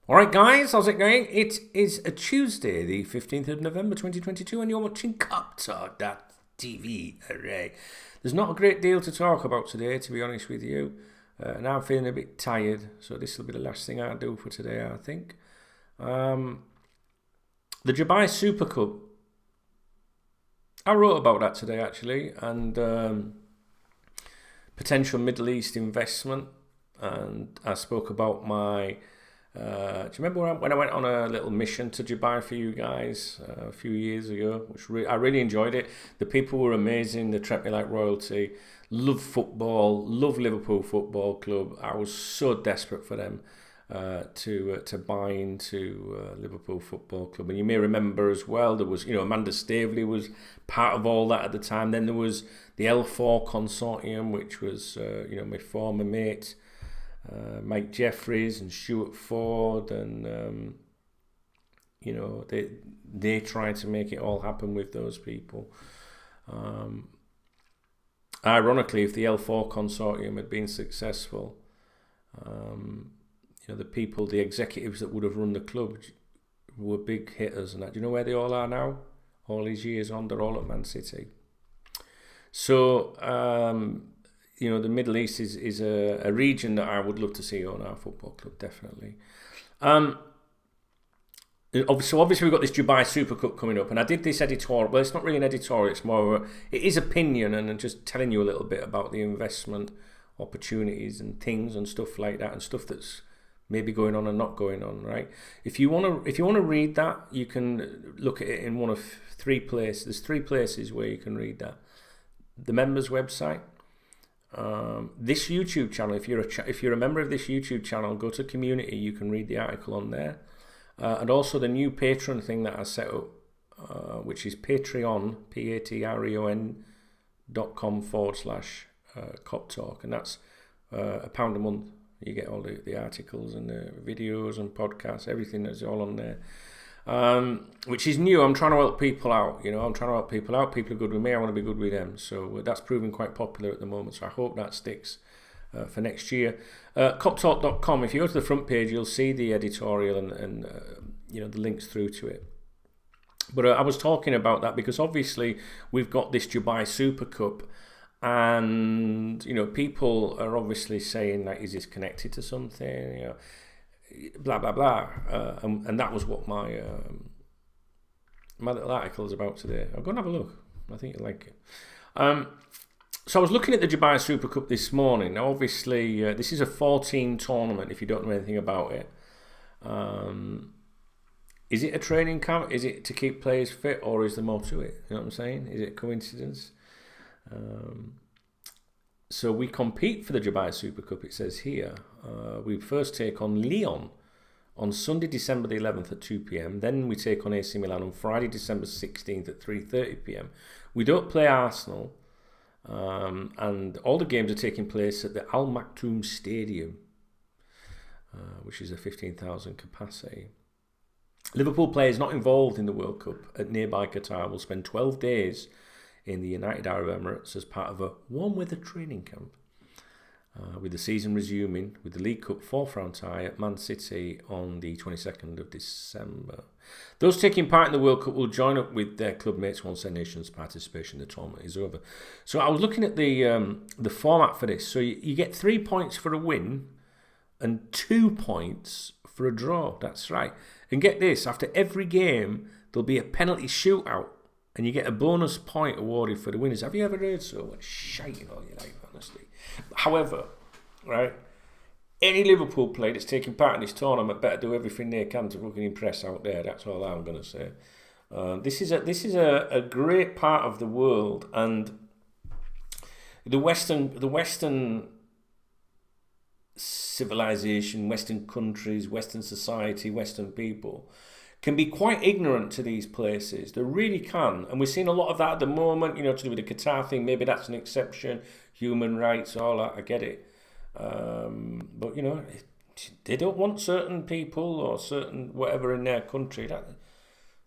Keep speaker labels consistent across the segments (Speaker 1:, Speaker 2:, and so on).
Speaker 1: All right, guys, how's it going? It is a Tuesday, the 15th of November 2022, and you're watching KopTalk.tv. Hooray. There's not a great deal to talk about today, to be honest with you, and I'm feeling a bit tired, so this will be the last thing I do for today, I think. The Dubai Super Cup. I wrote about that today, actually, and potential Middle East investment, and I spoke about my... do you remember when I went on a little mission to Dubai for you guys a few years ago? I really enjoyed it. The people were amazing. They treated me like royalty. Love football. Love Liverpool Football Club. I was so desperate for them to buy into Liverpool Football Club. And you may remember as well, there was, Amanda Staveley was part of all that at the time. Then there was the L4 consortium, which was, my former mate, Mike Jeffries and Stuart Ford, and they tried to make it all happen with those people. Ironically, if the L4 consortium had been successful, the executives that would have run the club were big hitters and that. Do you know where they all are now? All these years on, they're all at Man City. So the Middle East is a region that I would love to see on our football club, definitely. So obviously we've got this Dubai Super Cup coming up, and I did this editorial. Well, it's not really an editorial; it's more it is opinion, and just telling you a little bit about the investment opportunities and things and stuff like that, and stuff that's maybe going on and not going on. Right? If you want to read that, you can look at it in one of three places. There's three places where you can read that: the members' website. This YouTube channel, if you're a member of this YouTube channel, go to community, you can read the article on there, and also the new Patreon thing that I set up, which is Patreon, patreon.com/KopTalk, and that's £1 a month. You get all the articles and the videos and podcasts, everything that's all on there. Which is new. I'm trying to help people out. I'm trying to help people out. People are good with me. I want to be good with them. So that's proving quite popular at the moment. So I hope that sticks for next year. KopTalk.com. If you go to the front page, you'll see the editorial and the links through to it. But I was talking about that because obviously we've got this Dubai Super Cup, and people are obviously saying like, is this connected to something? Blah blah blah, and that was what my little article is about today. I'll go and have a look. I think you'll like it. So I was looking at the Dubai Super Cup this morning. Now, obviously, this is a 14 tournament. If you don't know anything about it, is it a training camp? Is it to keep players fit, or is there more to it? You know what I'm saying? Is it a coincidence? So we compete for the Dubai Super Cup, it says here. We first take on Lyon on Sunday, December the 11th at 2 p.m. Then we take on AC Milan on Friday, December 16th at 3:30 p.m. We don't play Arsenal, and all the games are taking place at the Al Maktoum Stadium, which is a 15,000 capacity. Liverpool players not involved in the World Cup at nearby Qatar will spend 12 days in the United Arab Emirates as part of a warm weather training camp, with the season resuming with the League Cup 4th round tie at Man City on the 22nd of December. Those taking part in the World Cup will join up with their club mates once their nation's participation in the tournament is over. So I was looking at the format for this. So you get 3 points for a win and 2 points for a draw. That's right. And get this, after every game there'll be a penalty shootout, and you get a bonus point awarded for the winners. Have you ever heard so much shite in all your life, honestly? However, right, any Liverpool player that's taking part in this tournament better do everything they can to fucking impress out there. That's all I'm going to say. This is a great part of the world, and the Western civilization, Western countries, Western society, Western people can be quite ignorant to these places. They really can. And we're seeing a lot of that at the moment, to do with the Qatar thing. Maybe that's an exception. Human rights, all that, I get it. But, they don't want certain people or certain whatever in their country.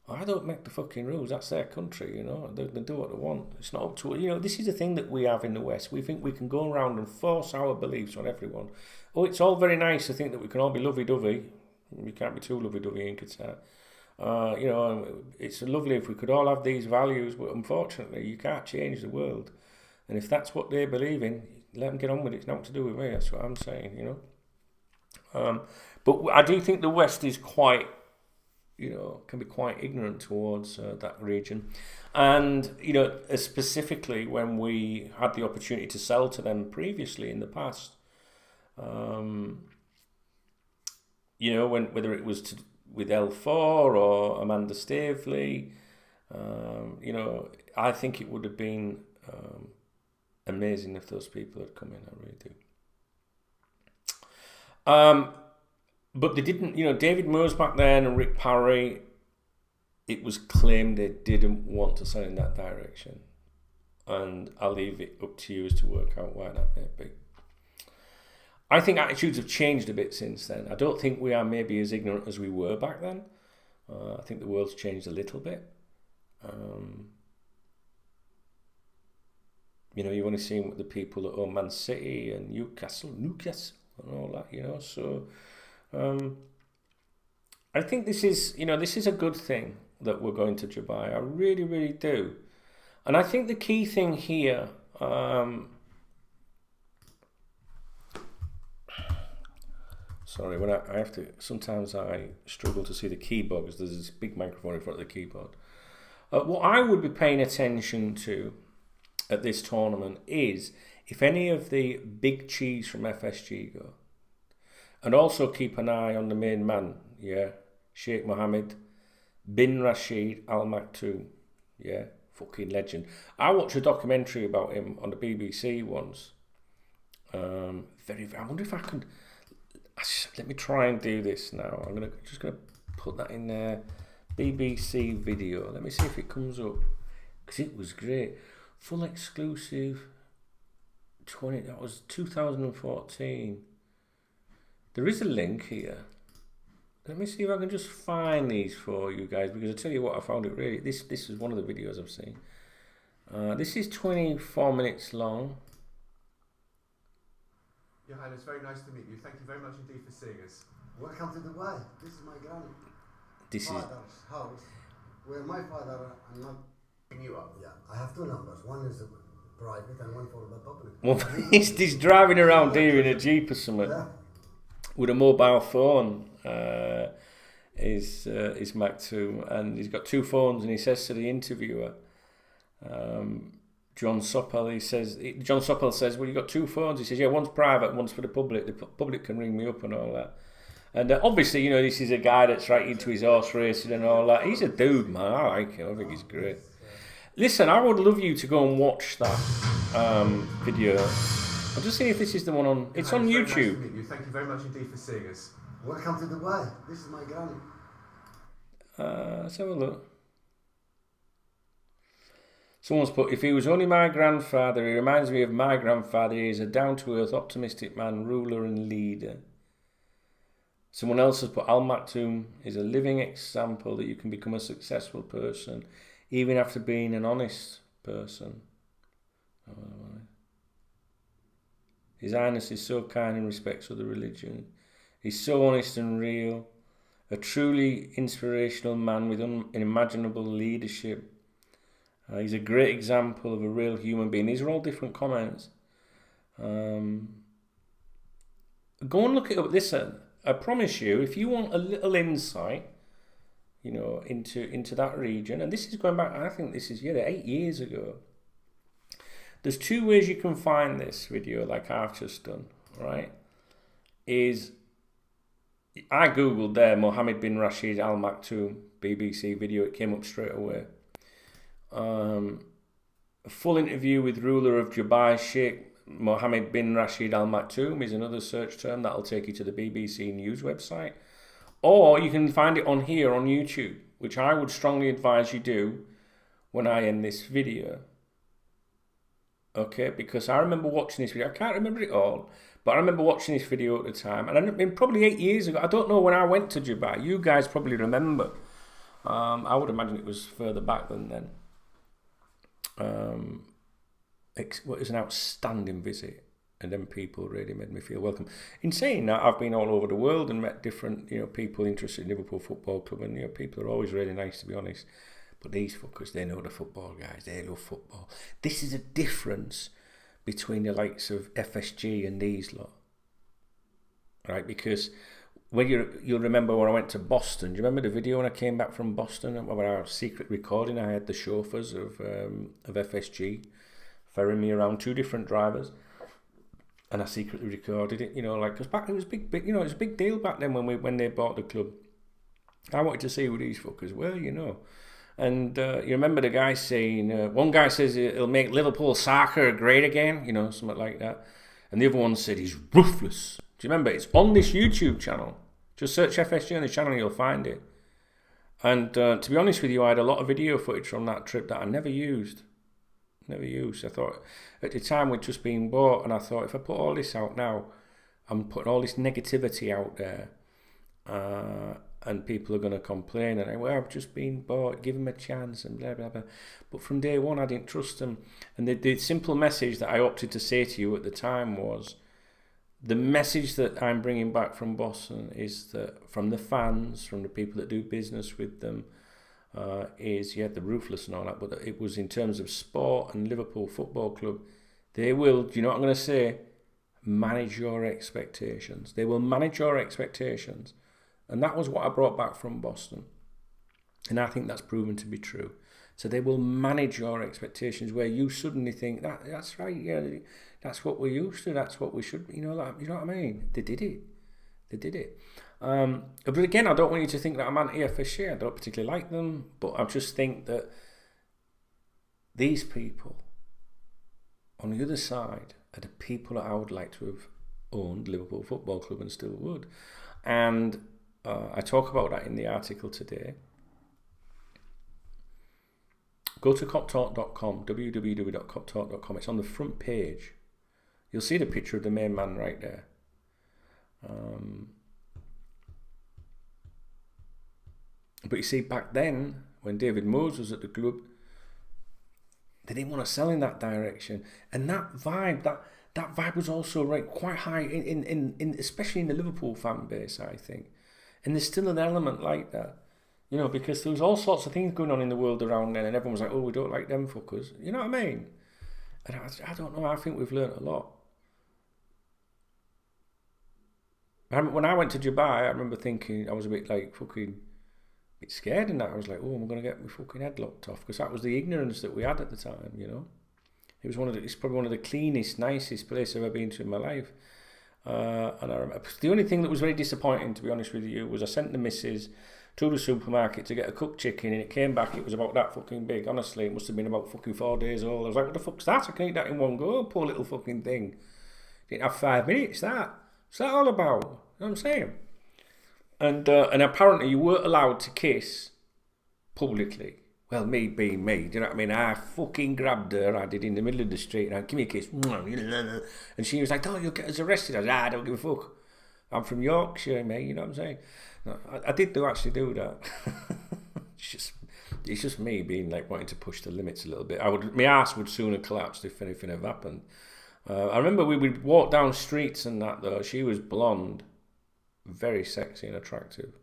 Speaker 1: I don't make the fucking rules. That's their country, They do what they want. It's not up to... this is the thing that we have in the West. We think we can go around and force our beliefs on everyone. Oh, it's all very nice to think that we can all be lovey-dovey. You can't be too lovey-dovey in Qatar. You know, it's lovely if we could all have these values, but unfortunately, you can't change the world. And if that's what they believe in, let them get on with it. It's nothing to do with me. That's what I'm saying, you know. But I do think the West is quite, you know, can be quite ignorant towards that region. And, you know, specifically when we had the opportunity to sell to them previously in the past, you know, whether it was with L4 or Amanda Staveley, you know, I think it would have been amazing if those people had come in. I really do. But they didn't, you know, David Moores back then and Rick Parry, it was claimed they didn't want to sell in that direction. And I'll leave it up to you as to work out why that may be. I think attitudes have changed a bit since then. I don't think we are maybe as ignorant as we were back then. I think the world's changed a little bit. You know, you've only seen what the people that own Man City and Newcastle and all that, you know. So I think this is, you know, this is a good thing that we're going to Dubai. I really, really do. And I think the key thing here, sorry, when I have to, sometimes I struggle to see the keyboard because there's this big microphone in front of the keyboard. What I would be paying attention to at this tournament is if any of the big cheese from FSG go. And also keep an eye on the main man, yeah, Sheikh Mohammed bin Rashid Al Maktoum, yeah, fucking legend. I watched a documentary about him on the BBC once. I wonder if I can. Let me try and do this now. I'm just gonna put that in there. BBC video. Let me see if it comes up because it was great. Full exclusive. That was 2014. There is a link here. Let me see if I can just find these for you guys, because I tell you what, I found it really. This is one of the videos I've seen. This is 24 minutes long.
Speaker 2: Your Highness, very nice to meet you. Thank you very much indeed for seeing us.
Speaker 3: Welcome to Dubai. This is my grandfather's house, where my father and not
Speaker 2: You are?
Speaker 3: Yeah, I have two numbers. One is private and one for the public.
Speaker 1: Well, he's driving around here in a Jeep or something.
Speaker 3: Yeah.
Speaker 1: With a mobile phone, is Maktoum, and he's got two phones, and he says to the interviewer, John Soppel, John Soppel says, well, you've got two phones. He says, yeah, one's private, one's for the public. The public can ring me up and all that. And obviously, you know, this is a guy that's right into his horse racing and all that. He's a dude, man. I like him. I think he's great. Listen, I would love you to go and watch that video. I'll just see if this is the one on. It's on YouTube.
Speaker 2: Nice to meet you. Thank you very much indeed for seeing us.
Speaker 3: Welcome to Dubai. This is my granny.
Speaker 1: Let's have a look. Someone's put, if he was only my grandfather, he reminds me of my grandfather. He is a down-to-earth, optimistic man, ruler and leader. Someone else has put, Al Maktoum is a living example that you can become a successful person, even after being an honest person. His Highness is so kind and respects other religion. He's so honest and real. A truly inspirational man with unimaginable leadership. He's a great example of a real human being. These are all different comments. Go and look it up. Listen, I promise you, if you want a little insight, you know, into that region, and this is going back, I think this is 8 years ago. There's two ways you can find this video, like I've just done, right? I googled there Mohammed bin Rashid Al Maktoum BBC video. It came up straight away. A full interview with ruler of Dubai, Sheikh Mohammed bin Rashid Al Maktoum is another search term that'll take you to the BBC News website. Or you can find it on here on YouTube, which I would strongly advise you do when I end this video. Okay, because I remember watching this video. I can't remember it all, but I remember watching this video at the time. And I mean, probably 8 years ago. I don't know when I went to Dubai. You guys probably remember. I would imagine it was further back than then. It was an outstanding visit. And then people really made me feel welcome. In saying that, I've been all over the world and met different, people interested in Liverpool Football Club, and people are always really nice, to be honest. But these fuckers, they know the football, guys. They love football. This is a difference between the likes of FSG and these lot, right? Because when you'll remember when I went to Boston. Do you remember the video when I came back from Boston? When I was secret recording, I had the chauffeurs of FSG ferrying me around, 2 different drivers. And I secretly recorded it, because back it was big, it was a big deal back then when they bought the club. I wanted to see who these fuckers were, And you remember the guy saying, one guy says it'll make Liverpool soccer great again, something like that. And the other one said he's ruthless. Do you remember? It's on this YouTube channel. Just search FSG on the channel and you'll find it. And to be honest with you, I had a lot of video footage from that trip that I never used. I thought at the time we'd just been bought, and I thought if I put all this out now, I'm putting all this negativity out there, and people are going to complain, and I've just been bought, give them a chance, and blah blah blah. But from day one, I didn't trust them, and the simple message that I opted to say to you at the time was, the message that I'm bringing back from Boston is that from the fans, from the people that do business with them. Is the ruthless and all that, but it was in terms of sport and Liverpool Football Club. They will, do you know what I'm going to say? Manage your expectations. They will manage your expectations. And that was what I brought back from Boston. And I think that's proven to be true. So they will manage your expectations where you suddenly think, that's right, that's what we're used to, that's what we should, you know what I mean? They did it. But again, I don't want you to think that I'm anti-FSG. I don't particularly like them, but I just think that these people on the other side are the people that I would like to have owned Liverpool Football Club and still would. And I talk about that in the article today. Go to KopTalk.com, www.KopTalk.com. It's on the front page. You'll see the picture of the main man right there. But you see, back then, when David Moyes was at the club, they didn't want to sell in that direction. And that vibe was also quite high, in especially in the Liverpool fan base, I think. And there's still an element like that. Because there was all sorts of things going on in the world around then, and everyone was like, oh, we don't like them fuckers. You know what I mean? And I don't know, I think we've learnt a lot. When I went to Dubai, I remember thinking, I was a bit scared in that. I was like, oh, I'm going to get my fucking head locked off, because that was the ignorance that we had at the time, It was it's probably one of the cleanest, nicest places I've ever been to in my life. And I remember, the only thing that was very disappointing, to be honest with you, was I sent the missus to the supermarket to get a cooked chicken, and it came back, it was about that fucking big. Honestly, it must have been about fucking 4 days old. I was like, what the fuck's that? I can eat that in one go, poor little fucking thing. Didn't have 5 minutes, that. What's that all about? You know what I'm saying? And apparently you weren't allowed to kiss publicly. Well, me being me, do you know what I mean? I fucking grabbed her, I did, in the middle of the street, and I give me a kiss. And she was like, oh, you'll get us arrested. I was like, I don't give a fuck. I'm from Yorkshire, mate, you know what I'm saying? No, I did actually do that. It's just me being wanting to push the limits a little bit. My ass would sooner collapse if anything had happened. I remember we would walk down streets and that, though. She was blonde, very sexy and attractive.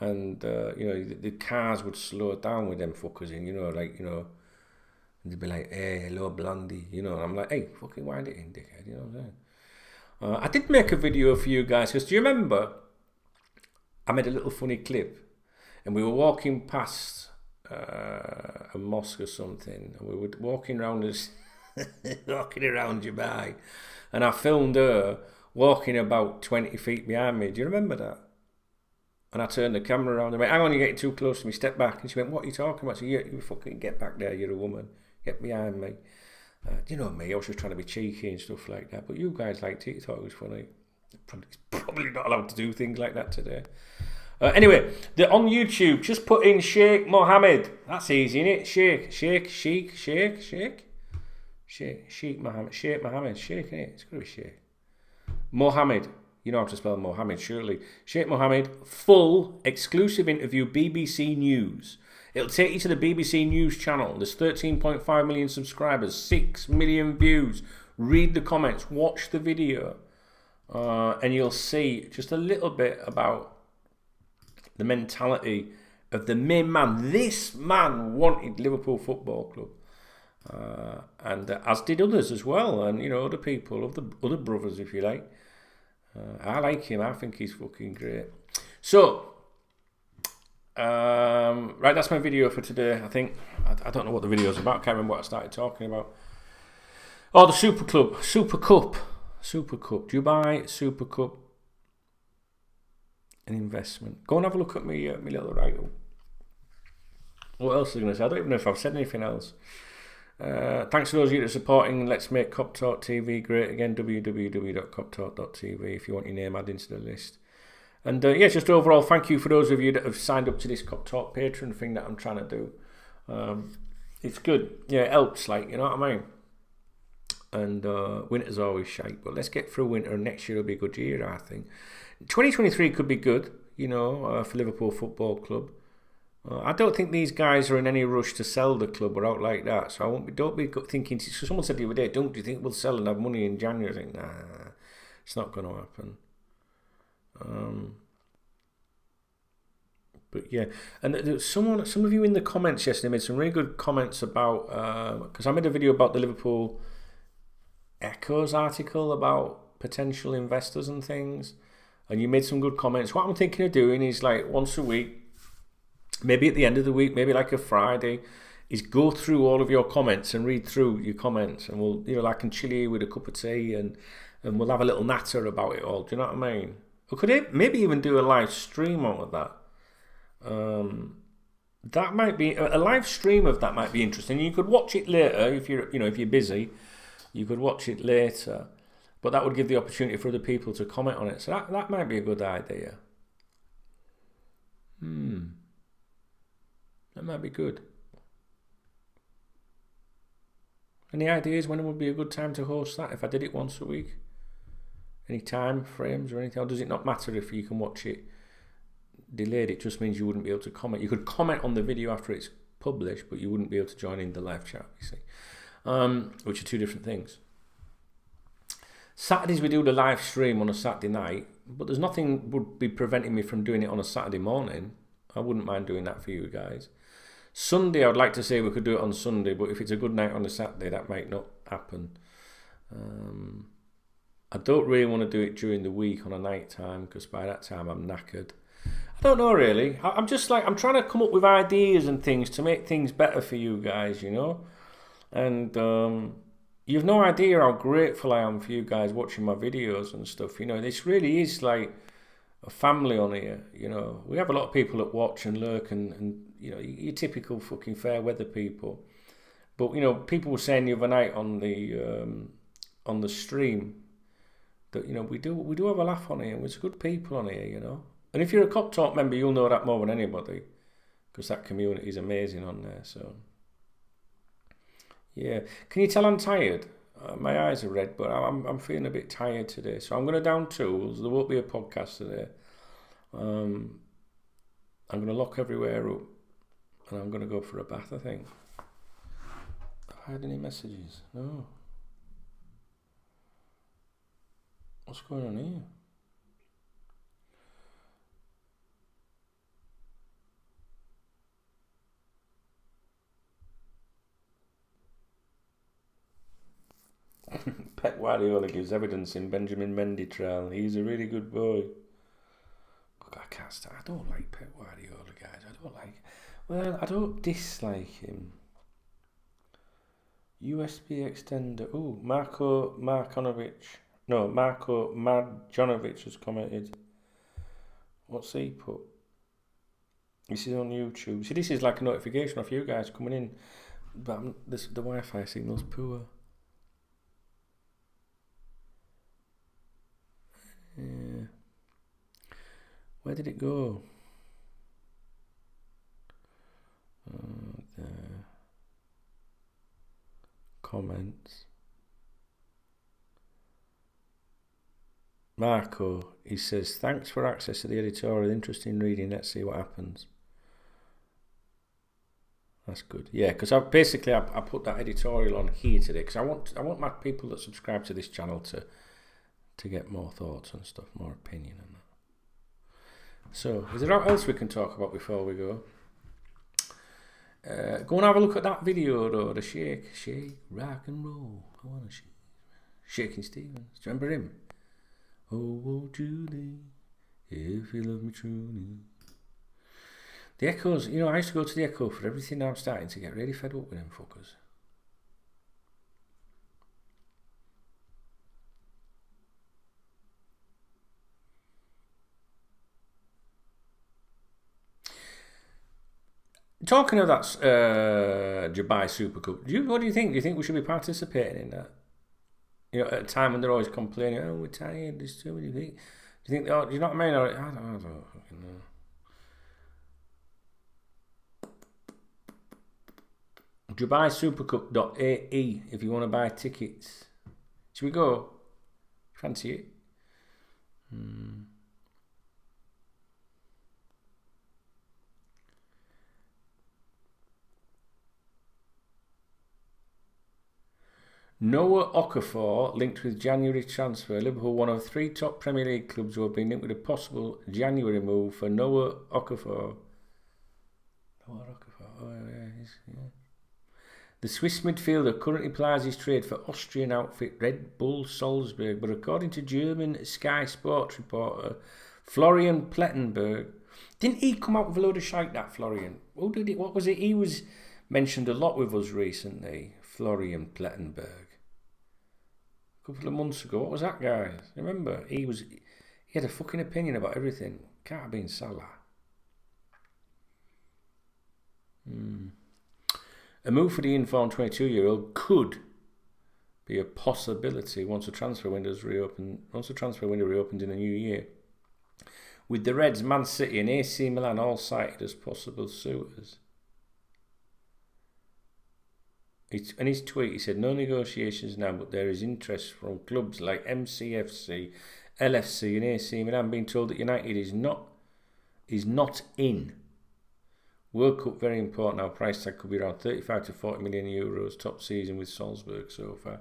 Speaker 1: And, the cars would slow down with them fuckers in, and they'd be like, hey, hello, blondie, and I'm like, hey, fucking wind it in, dickhead, you know what I'm saying? I did make a video for you guys, because do you remember, I made a little funny clip, and we were walking past a mosque or something, and we were walking around Dubai, and I filmed her walking about 20 feet behind me. Do you remember that? And I turned the camera around and went, hang on, you're getting too close to me, step back. And she went, what are you talking about? I said, you fucking get back there, you're a woman. Get behind me. You know me, I was just trying to be cheeky and stuff like that. But you guys liked it, you thought it was funny. Probably not allowed to do things like that today. Anyway, on YouTube, just put in Sheikh Mohammed. That's easy, innit? Sheikh Mohammed, innit? It's got to be Sheikh. Mohammed. You know how to spell Mohammed, surely. Sheikh Mohammed, full exclusive interview, BBC News. It'll take you to the BBC News channel. There's 13.5 million subscribers, 6 million views. read the comments, watch the video, and you'll see just a little bit about the mentality of the main man. This man wanted Liverpool Football Club, and as did others as well, and other people, other brothers, if you like. I like him. I think he's fucking great. So, right, that's my video for today. I think I don't know what the video's about. I can't remember what I started talking about. Oh, the Super Cup, Dubai Super Cup, an investment. Go and have a look at me little write-up. What else was I going to say? I don't even know if I've said anything else. Thanks to those of you that are supporting Let's Make KopTalk TV great again. www.koptalk.tv if you want your name added to the list. And just overall, thank you for those of you that have signed up to this KopTalk Patreon thing that I'm trying to do. It's good. Yeah, it helps, you know what I mean? And winter's always shite, but let's get through winter and next year will be a good year, I think. 2023 could be good, for Liverpool Football Club. I don't think these guys are in any rush to sell the club or out like that, so don't be thinking. So someone said the other day, do you think we'll sell and have money in January? I think, nah, it's not going to happen. But yeah, and some of you in the comments yesterday made some really good comments about, because I made a video about the Liverpool Echo's article about potential investors and things, and you made some good comments. What I'm thinking of doing is once a week, maybe at the end of the week, maybe a Friday, is go through all of your comments and read through your comments, and we'll I can chill here with a cup of tea and we'll have a little natter about it all. Do you know what I mean? We could maybe even do a live stream out of that. That might be a live stream of that might be interesting. You could watch it later if you're busy. You could watch it later, but that would give the opportunity for other people to comment on it. So that might be a good idea. That might be good. Any ideas when it would be a good time to host that? If I did it once a week, any time frames or anything, or does it not matter if you can watch it delayed? It just means you wouldn't be able to comment. You could comment on the video after it's published, but you wouldn't be able to join in the live chat, you see, which are two different things. Saturdays we do the live stream on a Saturday night, but there's nothing would be preventing me from doing it on a Saturday morning. I wouldn't mind doing that for you guys. Sunday, I would like to say we could do it on Sunday, but if it's a good night on a Saturday, that might not happen. I don't really want to do it during the week on a night time, because by that time I'm knackered. I don't know really. I'm just I'm trying to come up with ideas and things to make things better for you guys, And you've no idea how grateful I am for you guys watching my videos and stuff. This really is a family on here. We have a lot of people that watch and lurk and your typical fucking fair weather people. But people were saying the other night on the stream that we do have a laugh on here. There's good people on here, And if you're a KopTalk member, you'll know that more than anybody, because that community is amazing on there. So yeah, can you tell I'm tired? My eyes are red, but I'm feeling a bit tired today. So I'm going to down tools. There won't be a podcast today. I'm going to lock everywhere up, and I'm going to go for a bath, I think. Have I had any messages? No. What's going on here? Pep Guardiola gives evidence in Benjamin Mendy trial. He's a really good boy. I don't like Pep Guardiola, guys. I don't dislike him. USB extender. Oh, Marko Marjanovic has commented. What's he put? This is on YouTube. See, this is like a notification of you guys coming in, but the Wi-Fi signal's poor. Yeah. Where did it go? The comments. Marco, he says, thanks for access to the editorial. Interesting reading. Let's see what happens. That's good. Yeah, because I put that editorial on here today because I want my people that subscribe to this channel to get more thoughts and stuff, more opinion and that. So, is there anything else we can talk about before we go? Go and have a look at that video though, the shake, rock and roll. I want to shake. Shaking Stevens. Do you remember him? Oh, Julie, if you love me truly. The Echoes, you know, I used to go to the Echo for everything. Now I'm starting to get really fed up with them fuckers. Talking of that Dubai Super Cup, what do you think? Do you think we should be participating in that? You know, at a time when they're always complaining, oh, we're tired, there's too many things. Do you think, oh, you know what I mean? I don't fucking know. DubaiSuperCup.ae if you want to buy tickets. Should we go? Fancy it? Noah Okafor linked with January transfer. Liverpool, one of 3 top Premier League clubs who have been linked with a possible January move for Noah Okafor. Oh, yeah. The Swiss midfielder currently plies his trade for Austrian outfit Red Bull Salzburg, but according to German Sky Sports reporter Florian Plettenberg, didn't he come out with a load of shite, that Florian? What was it? He was mentioned a lot with us recently, Florian Plettenberg. A couple of months ago. What was that, guys? Remember? He had a fucking opinion about everything. Can't have been Salah. A move for the informed 22-year-old could be a possibility once the transfer window reopens in the new year. With the Reds, Man City and AC Milan all cited as possible suitors. In his tweet, he said, no negotiations now, but there is interest from clubs like MCFC, LFC and AC Milan being told that United is not in. World Cup, very important now. Price tag could be around 35 to 40 million euros. Top season with Salzburg so far.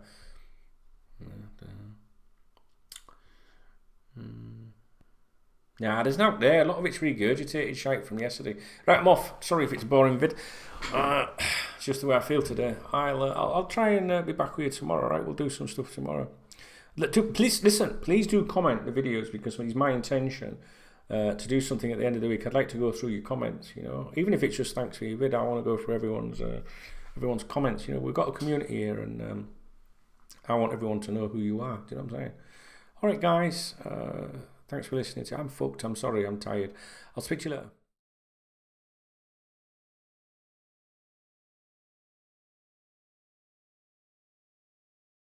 Speaker 1: Nah, there's not there. A lot of it's regurgitated shite from yesterday. Right, I'm off. Sorry if it's a boring vid. It's just the way I feel today. I'll try and be back with you tomorrow. Right, we'll do some stuff tomorrow. Please listen. Please do comment the videos because it's my intention to do something at the end of the week. I'd like to go through your comments. You know, even if it's just thanks for your vid, I want to go through everyone's comments. You know, we've got a community here, and I want everyone to know who you are. Do you know what I'm saying? All right, guys. Thanks for listening. I'm fucked. I'm sorry. I'm tired. I'll speak to you later.